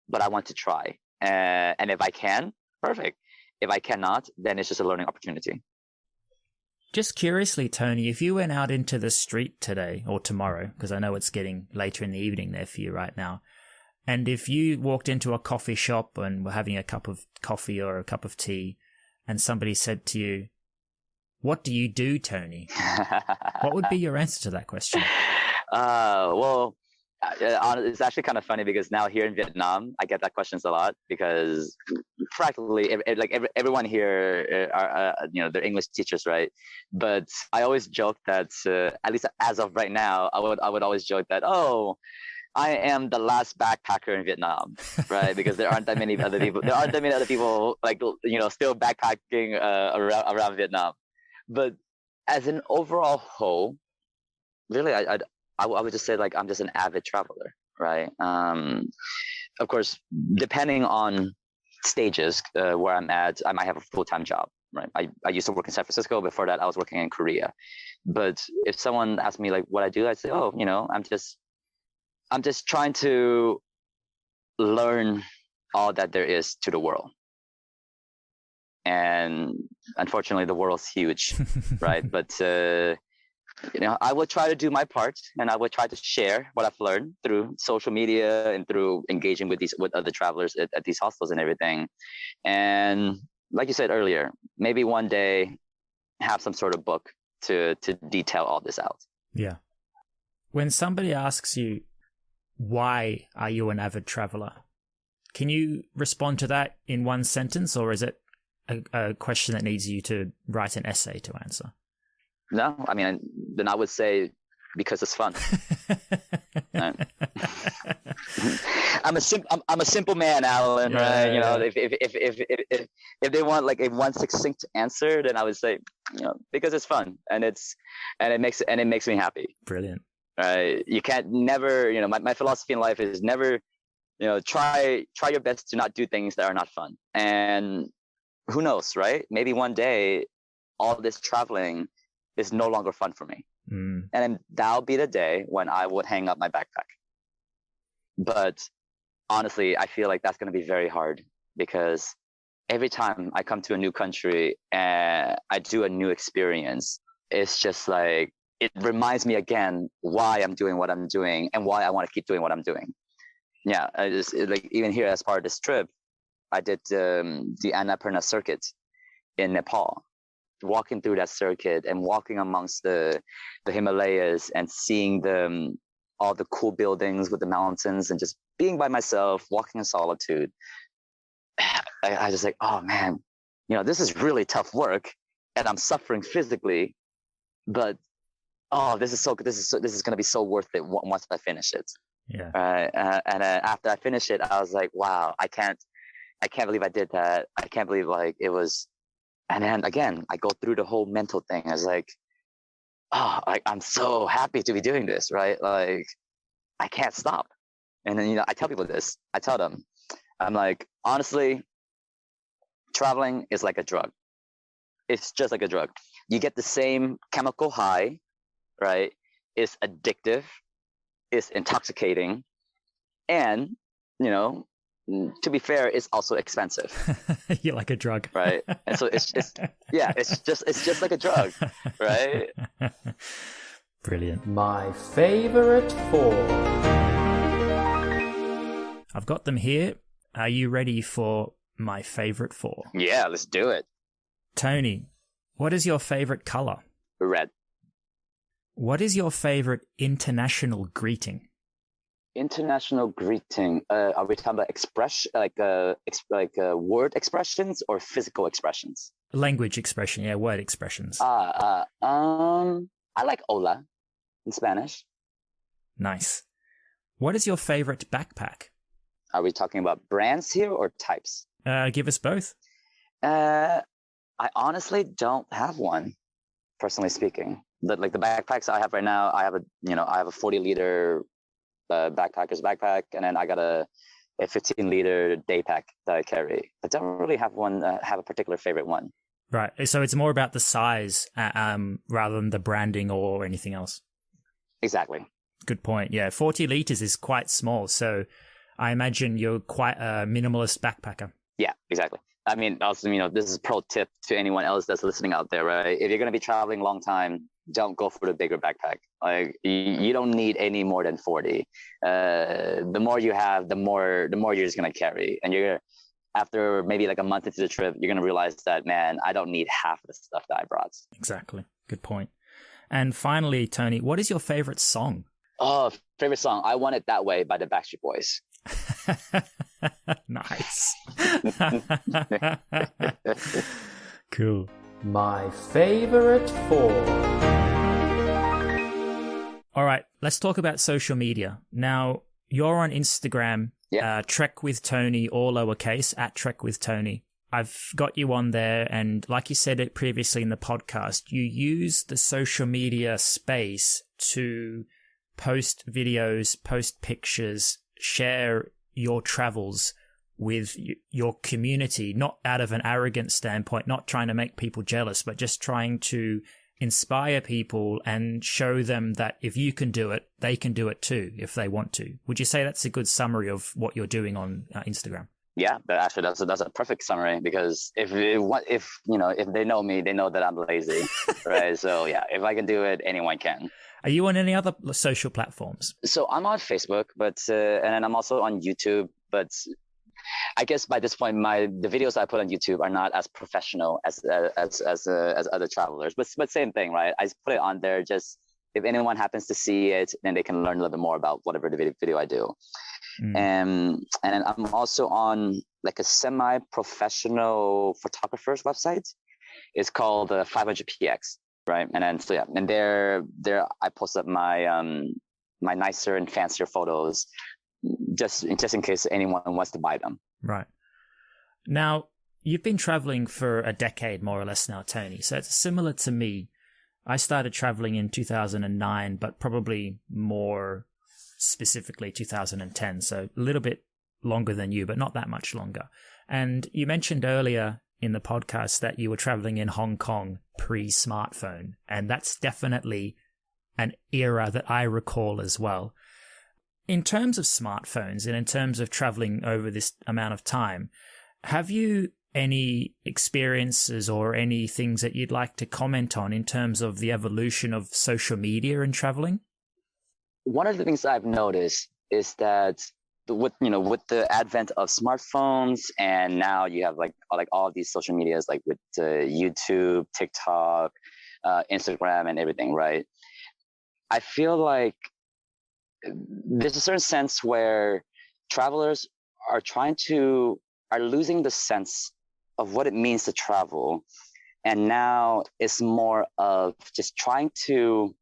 [SPEAKER 1] But I want to try, and if I can, perfect. If I cannot, then it's just a learning opportunity.
[SPEAKER 2] Just curiously, Tony, if you went out into the street today or tomorrow, because I know it's getting later in the evening there for you right now, and if you walked into a coffee shop and were having a cup of coffee or a cup of tea, and somebody said to you, "What do you do, Tony?" What would be your answer to that question?
[SPEAKER 1] Well, it's actually kind of funny because now here in Vietnam, I get that questions a lot because practically everyone here are they're English teachers, right? But I always joke that at least as of right now, I would always joke that, oh, I am the last backpacker in Vietnam, right? Because there aren't that many other people. There aren't that many other people still backpacking around Vietnam. But as an overall whole, really, I would just say I'm just an avid traveler, right? Of course, depending on stages where I'm at, I might have a full-time job, right? I used to work in San Francisco. Before that, I was working in Korea. But if someone asked me what I do, I'd say, oh, I'm just trying to learn all that there is to the world. And unfortunately, the world's huge, right? But I will try to do my part, and I will try to share what I've learned through social media and through engaging with other travelers at these hostels and everything. And like you said earlier, maybe one day have some sort of book to detail all this out.
[SPEAKER 2] Yeah. When somebody asks you, why are you an avid traveler? Can you respond to that in one sentence, or is it a question that needs you to write an essay to answer?
[SPEAKER 1] No, I mean, then I would say because it's fun. Right? I'm a simple man, Alan.
[SPEAKER 2] Yeah,
[SPEAKER 1] right?
[SPEAKER 2] yeah.
[SPEAKER 1] If they want a one succinct answer, then I would say, because it's fun and it makes me happy.
[SPEAKER 2] Brilliant.
[SPEAKER 1] You can't never, my philosophy in life is never, try your best to not do things that are not fun. And who knows, right? Maybe one day all this traveling is no longer fun for me. And then that'll be the day when I would hang up my backpack. But honestly, I feel like that's going to be very hard because every time I come to a new country and I do a new experience, it's just it reminds me again why I'm doing what I'm doing and why I want to keep doing what I'm doing. Yeah, even here as part of this trip, I did the Annapurna circuit in Nepal. Walking through that circuit and walking amongst the Himalayas and seeing all the cool buildings with the mountains and just being by myself, walking in solitude. I just oh man, this is really tough work and I'm suffering physically, but this is going to be so worth it once I finish it.
[SPEAKER 2] Yeah.
[SPEAKER 1] And after I finished it, I was like, wow, I can't believe I did that. I can't believe it was. And then again, I go through the whole mental thing. I was like, I'm so happy to be doing this, right? I can't stop. And then, I tell people this. I tell them, I'm like, honestly, traveling is like a drug. It's just like a drug. You get the same chemical high, right? It's addictive. It's intoxicating. And, to be fair, it's also expensive.
[SPEAKER 2] You're like a drug,
[SPEAKER 1] right? And so it's just like a drug, right?
[SPEAKER 2] Brilliant.
[SPEAKER 3] My favorite 4.
[SPEAKER 2] I've got them here. Are you ready for my favorite 4?
[SPEAKER 1] Yeah, let's do it.
[SPEAKER 2] Tony, what is your favorite color?
[SPEAKER 1] Red.
[SPEAKER 2] What is your favorite international greeting?
[SPEAKER 1] International greeting. Are we talking about expression, word expressions or physical expressions?
[SPEAKER 2] Language expression, yeah, word expressions.
[SPEAKER 1] I like hola in Spanish.
[SPEAKER 2] Nice. What is your favorite backpack?
[SPEAKER 1] Are we talking about brands here or types?
[SPEAKER 2] Give us both.
[SPEAKER 1] I honestly don't have one, personally speaking. The backpacks I have right now, I have a 40-liter backpacker's backpack, and then I got a 15-liter day pack that I carry. I don't really have a particular favorite one.
[SPEAKER 2] Right. So it's more about the size rather than the branding or anything else. Exactly. Good point. Yeah, 40 liters is quite small, so I imagine you're quite a minimalist backpacker.
[SPEAKER 1] Yeah, exactly. I mean, also, this is a pro tip to anyone else that's listening out there, right? If you're going to be traveling a long time, don't go for the bigger backpack. Like, you don't need any more than 40. The more you have, the more you're just going to carry. And after maybe like a month into the trip, you're going to realize that, man, I don't need half of the stuff that I brought.
[SPEAKER 2] Exactly. Good point. And finally, Tony, what is your favorite song?
[SPEAKER 1] Oh, favorite song. I Want It That Way by the Backstreet Boys.
[SPEAKER 2] Nice. Cool.
[SPEAKER 3] My favorite 4.
[SPEAKER 2] All right, let's talk about social media. Now, you're on Instagram, Trek with Tony, all lowercase, at Trek with Tony. I've got you on there, and like you said it previously in the podcast, you use the social media space to post videos, post pictures, share your travels with your community, not out of an arrogant standpoint, not trying to make people jealous, but just trying to inspire people and show them that if you can do it, they can do it too, if they want to. Would you say that's a good summary of what you're doing on Instagram?
[SPEAKER 1] Yeah, that's a perfect summary, because if they know me, they know that I'm lazy, right? So yeah, if I can do it, anyone can.
[SPEAKER 2] Are you on any other social platforms?
[SPEAKER 1] So I'm on Facebook, but and then I'm also on YouTube. But I guess by this point, the videos I put on YouTube are not as professional as other travelers. But same thing, right? I put it on there just if anyone happens to see it, then they can learn a little bit more about whatever the video I do. And then I'm also on like a semi-professional photographer's website. It's called 500px. Right. And then, so yeah, and there I post up my my nicer and fancier photos just in case anyone wants to buy them.
[SPEAKER 2] Right. Now, you've been traveling for a decade, more or less now, Tony. So it's similar to me. I started traveling in 2009, but probably more specifically 2010. So a little bit longer than you, but not that much longer. And you mentioned earlier in the podcast that you were traveling in Hong Kong pre-smartphone, and that's definitely an era that I recall as well. In terms of smartphones and in terms of traveling over this amount of time, have you any experiences or any things that you'd like to comment on in terms of the evolution of social media and traveling?
[SPEAKER 1] One of the things I've noticed is that with the advent of smartphones, and now you have like all of these social medias, like with YouTube, TikTok, Instagram, and everything, right? I feel like there's a certain sense where travelers are losing the sense of what it means to travel, and now it's more of just trying to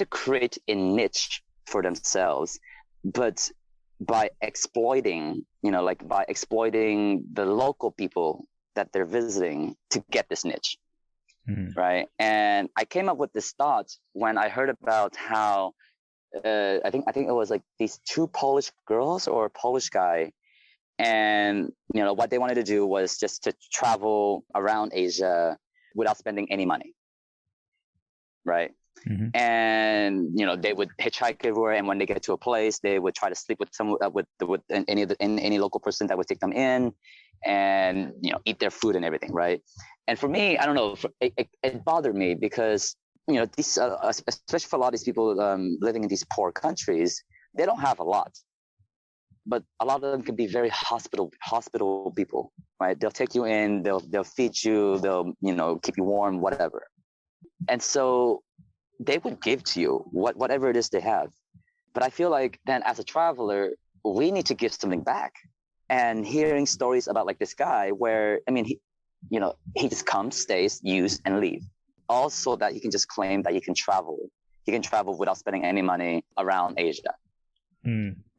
[SPEAKER 1] create a niche for themselves, but by exploiting the local people that they're visiting to get this niche. Right. And I came up with this thought when I heard about how I think it was like these 2 Polish girls or a Polish guy, and what they wanted to do was just to travel around Asia without spending any money. Right. Mm-hmm. And they would hitchhike everywhere, and when they get to a place, they would try to sleep with any local person that would take them in, and eat their food and everything, right? And for me, I don't know, it bothered me because these especially for a lot of these people living in these poor countries, they don't have a lot, but a lot of them can be very hospitable people, right? They'll take you in, they'll feed you, they'll keep you warm, whatever, and so they would give to you whatever it is they have. But I feel like then as a traveler, we need to give something back. And hearing stories about like this guy where, I mean, he just comes, stays, use, and leave. Also that he can just claim that he can travel. He can travel without spending any money around Asia.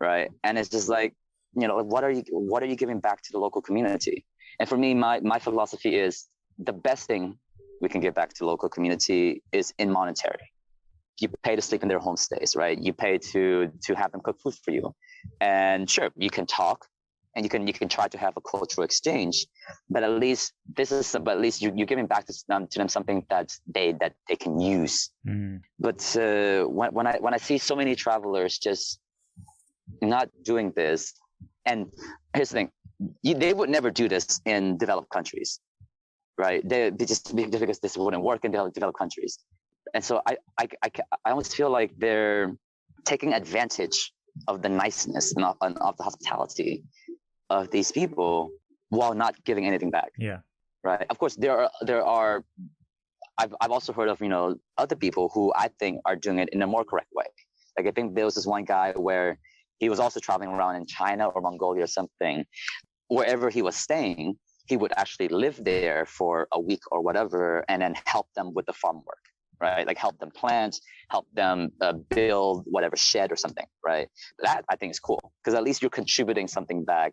[SPEAKER 1] Right. And it's just like, what are you giving back to the local community? And for me, my philosophy is the best thing we can give back to local community is in monetary. You pay to sleep in their homestays, right? You pay to have them cook food for you. And sure, you can talk and you can try to have a cultural exchange, but at least you're giving back to them something that they can use. But when I see so many travelers just not doing this, and here's the thing, they would never do this in developed countries, right? They just because this wouldn't work in developed countries. And so I almost feel like they're taking advantage of the niceness and of the hospitality of these people while not giving anything back.
[SPEAKER 2] Yeah.
[SPEAKER 1] Right. Of course, there are. I've also heard of other people who I think are doing it in a more correct way. Like I think there was this one guy where he was also traveling around in China or Mongolia or something. Wherever he was staying, he would actually live there for a week or whatever, and then help them with the farm work. Right, like help them plant, help them build whatever shed or something. Right, that I think is cool because at least you're contributing something back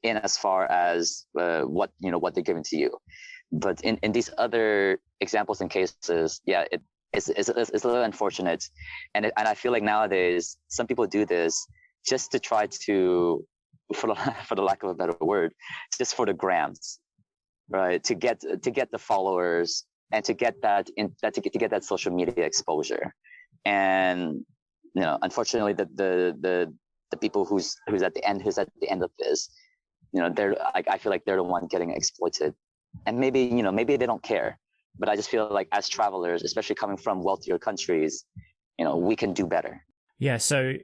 [SPEAKER 1] in as far as what they're giving to you. But in these other examples and cases, yeah, it's a little unfortunate, and I feel like nowadays some people do this just to try to, for the lack of a better word, just for the grams, right? To get the followers. And to get that to get that social media exposure, and unfortunately, the people who's at the end of this, they're like, I feel like they're the one getting exploited, and maybe they don't care, but I just feel like as travelers, especially coming from wealthier countries, we can do better.
[SPEAKER 2] Yeah. So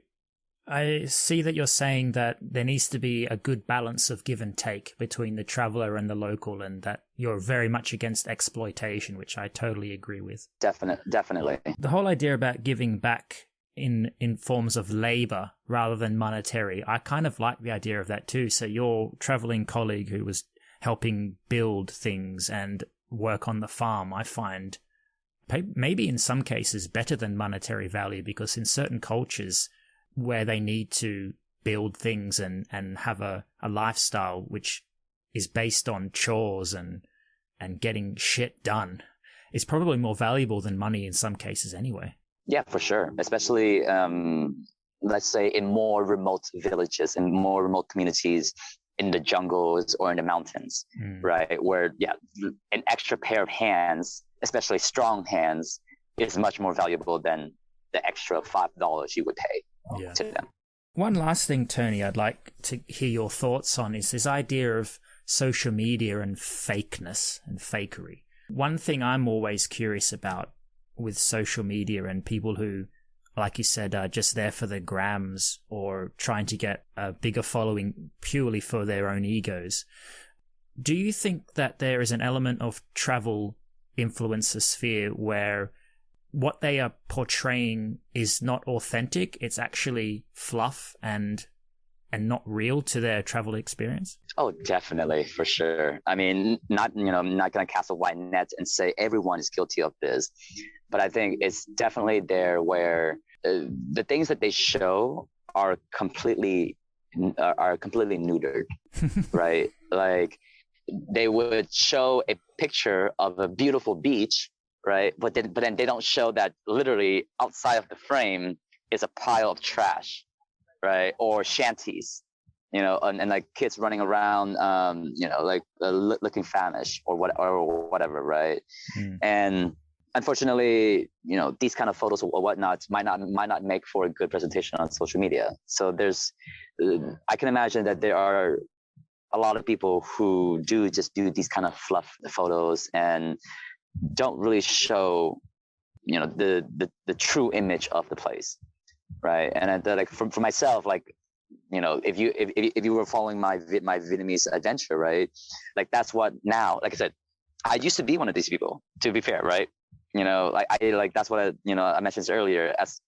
[SPEAKER 2] I see that you're saying that there needs to be a good balance of give and take between the traveler and the local, and that you're very much against exploitation, which I totally agree with.
[SPEAKER 1] Definitely.
[SPEAKER 2] The whole idea about giving back in forms of labor rather than monetary, I kind of like the idea of that too. So your traveling colleague who was helping build things and work on the farm, I find maybe in some cases better than monetary value, because in certain cultures where they need to build things and have a lifestyle which is based on chores and getting shit done, is probably more valuable than money in some cases anyway.
[SPEAKER 1] Yeah, for sure. Especially, let's say in more remote villages, in more remote communities, in the jungles or in the mountains, right? Where, yeah, an extra pair of hands, especially strong hands, is much more valuable than the extra $5 you would pay to them.
[SPEAKER 2] One last thing, Tony, I'd like to hear your thoughts on is this idea of social media and fakeness and fakery. One thing I'm always curious about with social media and people who, like you said, are just there for the grams or trying to get a bigger following purely for their own egos. Do you think that there is an element of travel influencer sphere where what they are portraying is not authentic, it's actually fluff and not real to their travel experience?
[SPEAKER 1] Oh, definitely, for sure. I mean, I'm not going to cast a wide net and say everyone is guilty of this, but I think it's definitely there where the things that they show are completely neutered, right? Like they would show a picture of a beautiful beach, right? But then they don't show that literally outside of the frame is a pile of trash, right? Or shanties, and like kids running around, looking famished or whatever, right? And unfortunately, these kind of photos or whatnot might not make for a good presentation on social media. So I can imagine that there are a lot of people who do these kind of fluff photos and don't really show the true image of the place, right? And like for myself, like if you were following my Vietnamese adventure, right, like that's what now, like I said, I used to be one of these people, to be fair, right? Like that's what I mentioned earlier, as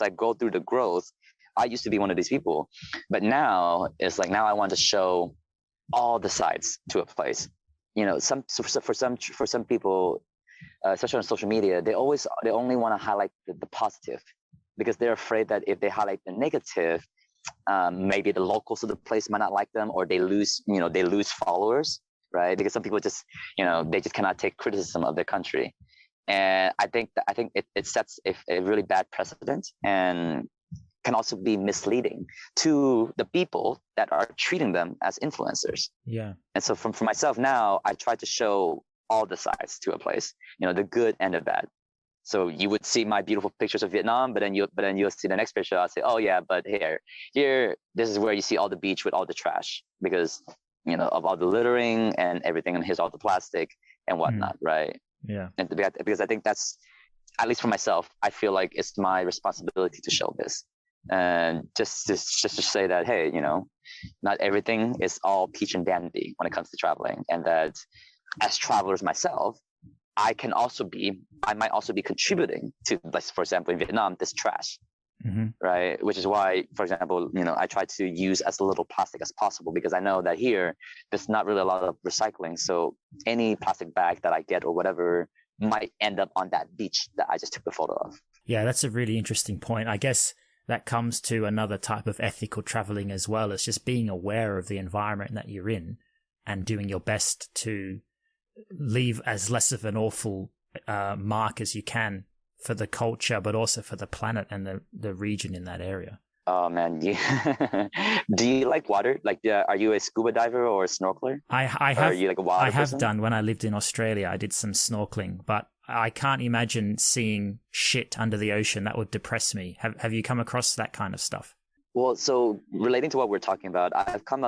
[SPEAKER 1] I go through the growth, I used to be one of these people, but now it's like, now I want to show all the sides to a place. You know, for some people, especially on social media, they only want to highlight the positive, because they're afraid that if they highlight the negative, maybe the locals of the place might not like them, or they lose followers, right? Because some people just, they just cannot take criticism of their country. And I think it sets a really bad precedent, and can also be misleading to the people that are treating them as influencers.
[SPEAKER 2] Yeah. And
[SPEAKER 1] so for myself now, I try to show all the sides to a place, the good and the bad. So you would see my beautiful pictures of Vietnam, but then you'll see the next picture. I'll say, oh yeah, but here, this is where you see all the beach with all the trash, because of all the littering and everything, and here's all the plastic and whatnot, right?
[SPEAKER 2] Yeah. And
[SPEAKER 1] because I think that's, at least for myself, I feel like it's my responsibility to show this, and just to say that, hey, not everything is all peach and dandy when it comes to traveling, and that as travelers myself, I might also be contributing to, like, for example, in Vietnam, this trash, right? Which is why, for example, I try to use as little plastic as possible, because I know that here, there's not really a lot of recycling. So any plastic bag that I get or whatever might end up on that beach that I just took the photo of.
[SPEAKER 2] Yeah, that's a really interesting point. I guess that comes to another type of ethical traveling as well. It's just being aware of the environment that you're in and doing your best to leave as less of an awful mark as you can for the culture, but also for the planet and the region in that area.
[SPEAKER 1] Oh man, yeah. Do you like water? Like, are you a scuba diver or a snorkeler?
[SPEAKER 2] I have.
[SPEAKER 1] Or are you like a water person?
[SPEAKER 2] Done when I lived in Australia. I did some snorkeling, but I can't imagine seeing shit under the ocean. That would depress me. Have you come across that kind of stuff?
[SPEAKER 1] Well, so relating to what we're talking about, I've come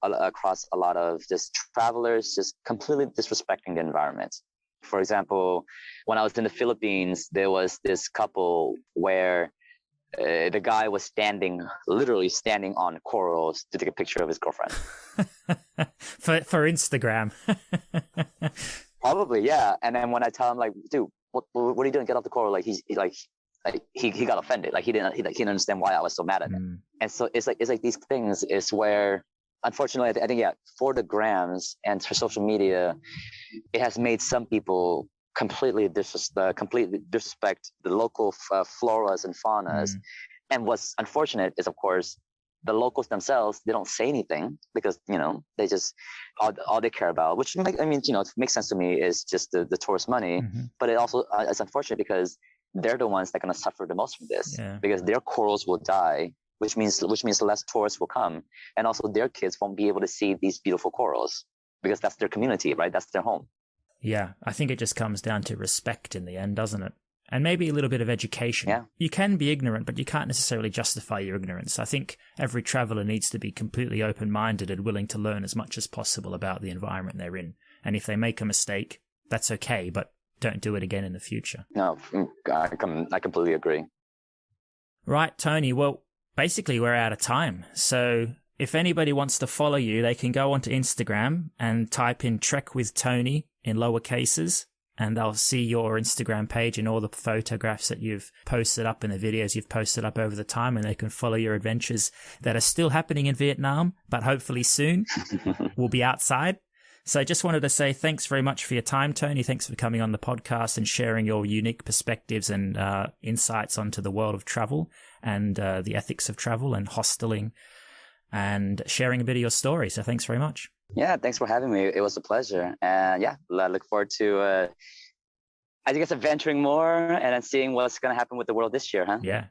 [SPEAKER 1] across a lot of just travelers just completely disrespecting the environment. For example, when I was in the Philippines, there was this couple where the guy was literally standing on corals to take a picture of his girlfriend.
[SPEAKER 2] for Instagram.
[SPEAKER 1] Probably, yeah. And then when I tell him, like, dude, what are you doing? Get off the coral. Like, he got offended. Like, he didn't understand why I was so mad at him. And so it's like these things is where, unfortunately, I think, yeah, for the grams and for social media, it has made some people completely disrespect the local floras and faunas. And what's unfortunate is, of course, the locals themselves, they don't say anything, because they just all they care about, which it makes sense to me, is just the tourist money. But it also it's unfortunate because they're the ones that are going to suffer the most from this, because their corals will die, which means less tourists will come, and also their kids won't be able to see these beautiful corals, because that's their community, right? That's their home.
[SPEAKER 2] Yeah, I think it just comes down to respect in the end, doesn't it? And maybe a little bit of education.
[SPEAKER 1] Yeah.
[SPEAKER 2] You can be ignorant, but you can't necessarily justify your ignorance. I think every traveller needs to be completely open-minded and willing to learn as much as possible about the environment they're in. And if they make a mistake, that's okay, but don't do it again in the future.
[SPEAKER 1] No, I completely agree.
[SPEAKER 2] Right, Tony. Well, basically, we're out of time. So if anybody wants to follow you, they can go onto Instagram and type in Trek with Tony in lower cases, and they'll see your Instagram page and all the photographs that you've posted up and the videos you've posted up over the time, and they can follow your adventures that are still happening in Vietnam, but hopefully soon we'll be outside. So I just wanted to say thanks very much for your time, Tony. Thanks for coming on the podcast and sharing your unique perspectives and insights onto the world of travel and the ethics of travel and hosteling, and sharing a bit of your story. So thanks very much.
[SPEAKER 1] Yeah, thanks for having me. It was a pleasure. And yeah, I look forward to, I guess, adventuring more and then seeing what's going to happen with the world this year, huh?
[SPEAKER 2] Yeah,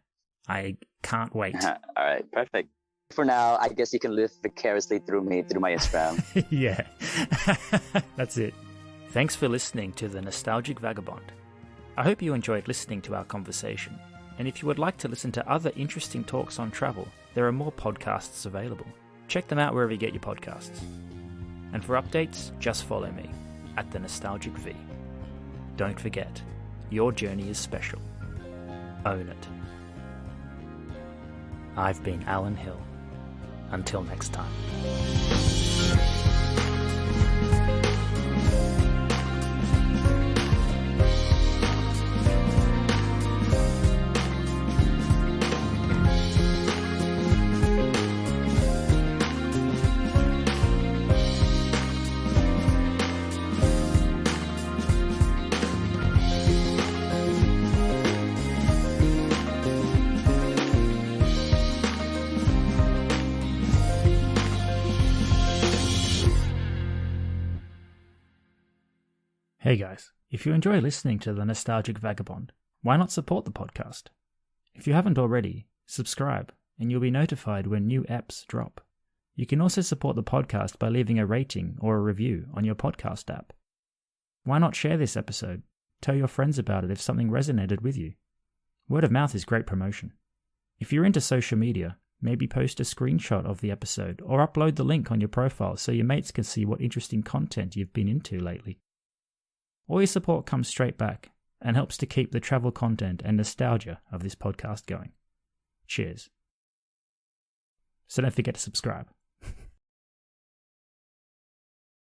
[SPEAKER 2] I can't wait.
[SPEAKER 1] All right, perfect. For now, I guess you can live vicariously through me, through my Instagram.
[SPEAKER 2] Yeah, that's it. Thanks for listening to the Nostalgic Vagabond. I hope you enjoyed listening to our conversation. And if you would like to listen to other interesting talks on travel, there are more podcasts available. Check them out wherever you get your podcasts. And for updates, just follow me at the Nostalgic V. Don't forget, your journey is special. Own it. I've been Alan Hill. Until next time. Hey guys, if you enjoy listening to the Nostalgic Vagabond, why not support the podcast? If you haven't already, subscribe and you'll be notified when new eps drop. You can also support the podcast by leaving a rating or a review on your podcast app. Why not share this episode? Tell your friends about it if something resonated with you. Word of mouth is great promotion. If you're into social media, maybe post a screenshot of the episode or upload the link on your profile so your mates can see what interesting content you've been into lately. All your support comes straight back and helps to keep the travel content and nostalgia of this podcast going. Cheers. So don't forget to subscribe.